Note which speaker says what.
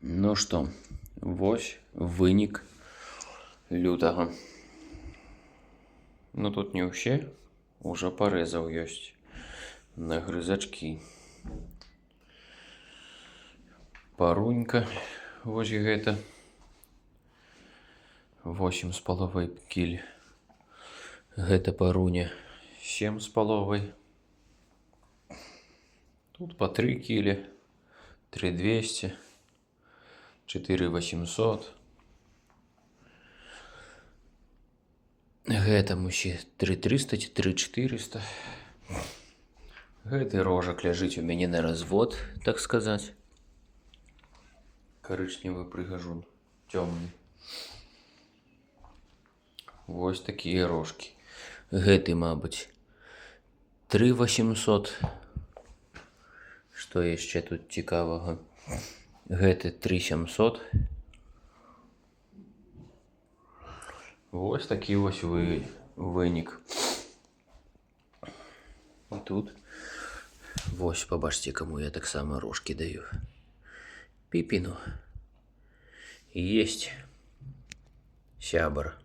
Speaker 1: Ну што, вось вынік лютага. Ну тут не ўсе, ужо парэзаў ёсць на грызачкі. Парунька, вось гэта 8,5 кіль. Гэта паруня 7,5. Тут по 3 кілі, 3200, 4800. Гэта мусі 3300 ці 3400. Гэты рожак ляжыць у мяне на развод, так сказаць. Карычневы прыгажун, цёмны. Вось такія рожкі. Гэты, мабыць, 3800. Што яшчэ тут цікавага? Гэты 3700. Вось такі вось вынік. І тут вось, пабачце, каму я таксама рожкі даю. Піпіну. Есть, сябар.